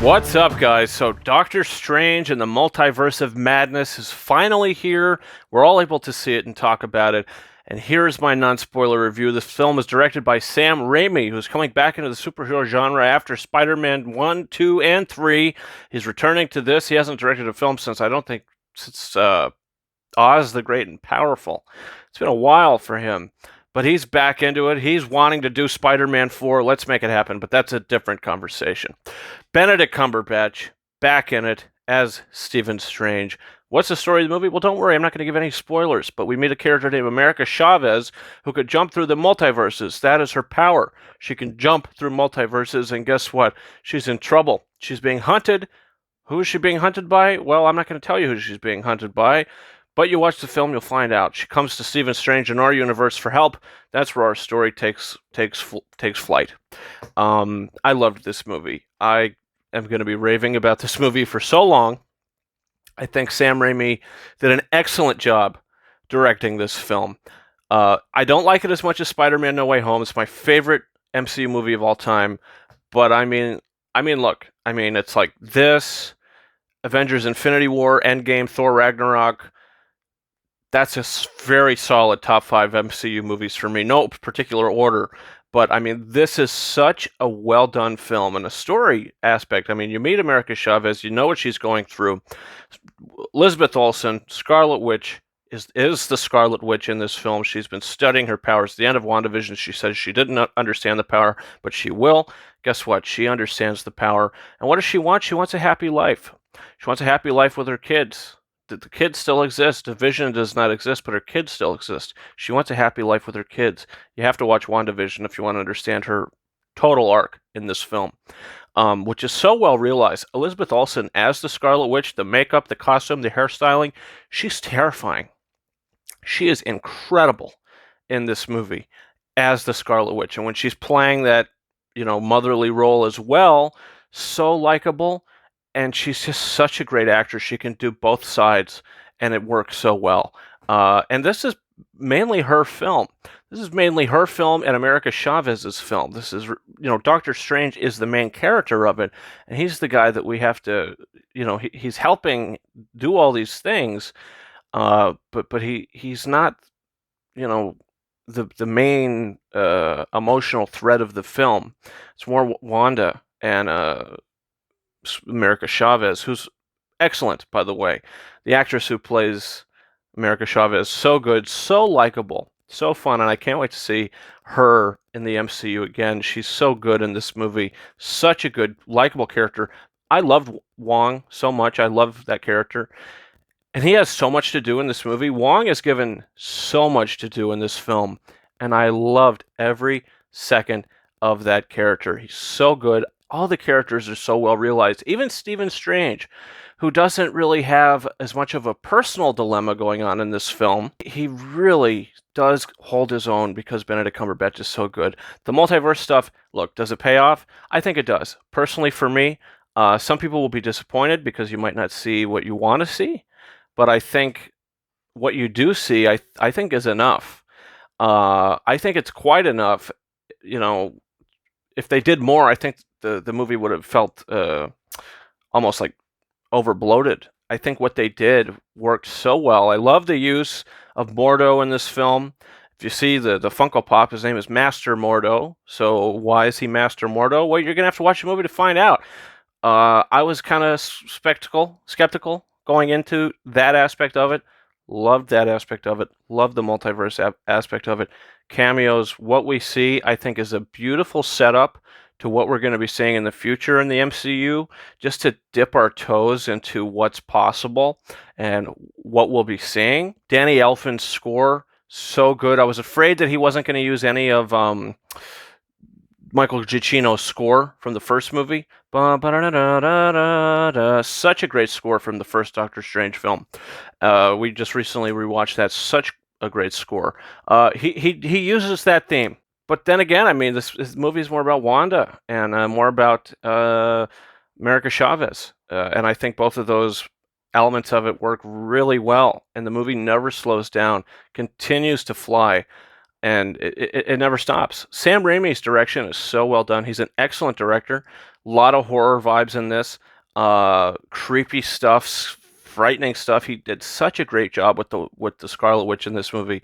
What's up, guys? So, Doctor Strange and the Multiverse of Madness is finally here. We're all able to see it and talk about it. And here's my non-spoiler review. This film is directed by Sam Raimi, who's coming back into the superhero genre after Spider-Man 1, 2, and 3. He's returning to this. He hasn't directed a film since, since Oz the Great and Powerful. It's been a while for him. But he's back into it. He's wanting to do Spider-Man 4. Let's make it happen. But that's a different conversation. Benedict Cumberbatch, back in it as Stephen Strange. What's the story of the movie? Well, don't worry. I'm not going to give any spoilers. But we meet a character named America Chavez who could jump through the multiverses. That is her power. She can jump through multiverses. And guess what? She's in trouble. She's being hunted. Who is she being hunted by? Well, I'm not going to tell you who she's being hunted by. But you watch the film, you'll find out. She comes to Stephen Strange in our universe for help. That's where our story takes flight. I loved this movie. I am going to be raving about this movie for so long. I think Sam Raimi did an excellent job directing this film. I don't like it as much as Spider-Man: No Way Home. It's my favorite MCU movie of all time. But I mean, look. It's like this, Avengers: Infinity War, Endgame, Thor: Ragnarok. That's a very solid top 5 MCU movies for me. No particular order, but this is such a well-done film and a story aspect. You meet America Chavez, you know what she's going through. Elizabeth Olsen, Scarlet Witch, is the Scarlet Witch in this film. She's been studying her powers. At the end of WandaVision, she says she didn't understand the power, but she will. Guess what? She understands the power. And what does she want? She wants a happy life. She wants a happy life with her kids. The kids still exist. Vision does not exist, but her kids still exist. She wants a happy life with her kids. You have to watch WandaVision if you want to understand her total arc in this film, which is so well realized. Elizabeth Olsen as the Scarlet Witch, the makeup, the costume, the hairstyling, she's terrifying. She is incredible in this movie as the Scarlet Witch. And when she's playing that, motherly role as well, so likable. And she's just such a great actress. She can do both sides, and it works so well. And this is mainly her film. This is mainly her film and America Chavez's film. This is, Doctor Strange is the main character of it, and he's the guy that we have to, he's helping do all these things, but he's not, the main emotional thread of the film. It's more Wanda and America Chavez, who's excellent, by the way. The actress who plays America Chavez, so good, so likable, so fun, and I can't wait to see her in the MCU again. She's so good in this movie. Such a good, likable character. I loved Wong so much. I love that character. And he has so much to do in this movie. Wong is given so much to do in this film, and I loved every second of that character. He's so good. All the characters are so well realized. Even Stephen Strange, who doesn't really have as much of a personal dilemma going on in this film, he really does hold his own because Benedict Cumberbatch is so good. The multiverse stuff, look, does it pay off? I think it does. Personally, for me, some people will be disappointed because you might not see what you want to see, but I think what you do see, I think is enough. I think it's quite enough. If they did more, I think the movie would have felt almost like over bloated. I think what they did worked so well. I love the use of Mordo in this film. If you see the Funko Pop, his name is Master Mordo. So why is he Master Mordo? Well, you're going to have to watch the movie to find out. I was kind of skeptical going into that aspect of it. Loved that aspect of it. Loved the multiverse aspect of it. Cameos, what we see, I think, is a beautiful setup to what we're going to be seeing in the future in the MCU, just to dip our toes into what's possible and what we'll be seeing. Danny Elfman's score, so good. I was afraid that he wasn't going to use any of Michael Giacchino's score from the first movie. Such a great score from the first Doctor Strange film. We just recently rewatched that. Such a great score. He uses that theme. But then again, this movie is more about Wanda and more about America Chavez. And I think both of those elements of it work really well. And the movie never slows down, continues to fly. And it never stops. Sam Raimi's direction is so well done. He's an excellent director. A lot of horror vibes in this. Creepy stuff, frightening stuff. He did such a great job with the Scarlet Witch in this movie.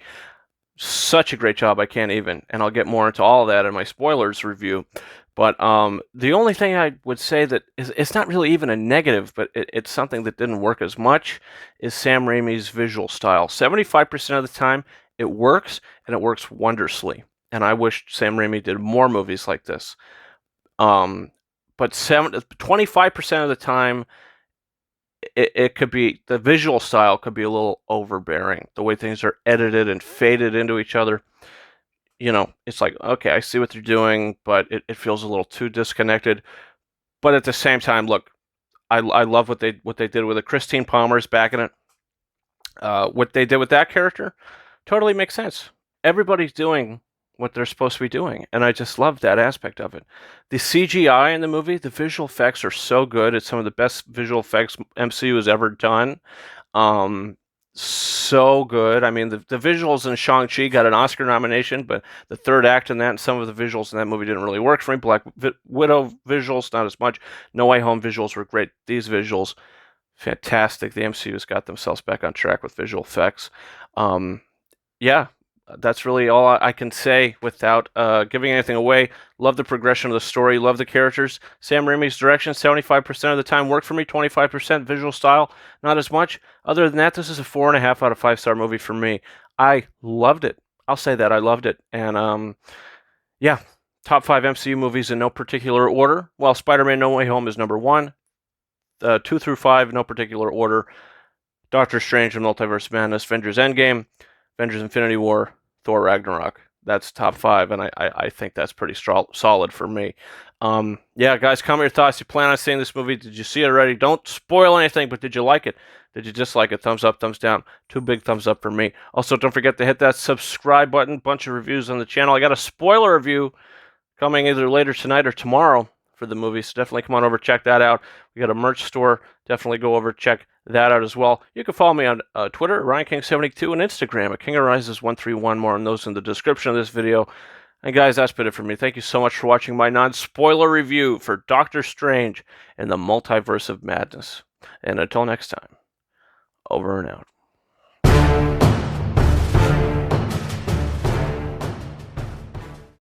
Such a great job. I can't even. And I'll get more into all of that in my spoilers review. But the only thing I would say that is, it's not really even a negative, but it's something that didn't work as much, is Sam Raimi's visual style. 75% of the time, it works, and it works wondrously. And I wish Sam Raimi did more movies like this. But 25% of the time, it could be, the visual style could be a little overbearing. The way things are edited and faded into each other. You know, it's like, okay, I see what they're doing, but it feels a little too disconnected. But at the same time, look, I love what they did with it. Christine Palmer's back in it. What they did with that character totally makes sense. Everybody's doing what they're supposed to be doing, and I just love that aspect of it. The CGI in the movie, the visual effects are so good. It's some of the best visual effects MCU has ever done. So good. I mean, the visuals in Shang-Chi got an Oscar nomination, but the third act in that and some of the visuals in that movie didn't really work for me. Black Widow visuals, not as much. No Way Home visuals were great. These visuals, fantastic. The MCU's got themselves back on track with visual effects. Yeah, that's really all I can say without giving anything away. Love the progression of the story. Love the characters. Sam Raimi's direction, 75% of the time worked for me. 25% visual style, not as much. Other than that, this is a 4.5 out of 5-star movie for me. I loved it. I'll say that. I loved it. And yeah, top 5 MCU movies in no particular order. Well, Spider-Man No Way Home is number 1. 2 through 5, no particular order. Doctor Strange and Multiverse of Madness, Avengers Endgame, Avengers Infinity War, Thor Ragnarok. That's top 5, and I think that's pretty solid for me. Yeah, guys, comment your thoughts. You plan on seeing this movie? Did you see it already? Don't spoil anything, but did you like it? Did you dislike it? Thumbs up, thumbs down. 2 big thumbs up for me. Also, don't forget to hit that subscribe button. Bunch of reviews on the channel. I got a spoiler review coming either later tonight or tomorrow for the movie, so definitely come on over, check that out. We got a merch store. Definitely go over, check that out as well. You can follow me on Twitter, RyanKing72, and Instagram at KingArises131. More on those in the description of this video. And guys, that's been it for me. Thank you so much for watching my non-spoiler review for Doctor Strange and the Multiverse of Madness. And until next time, over and out.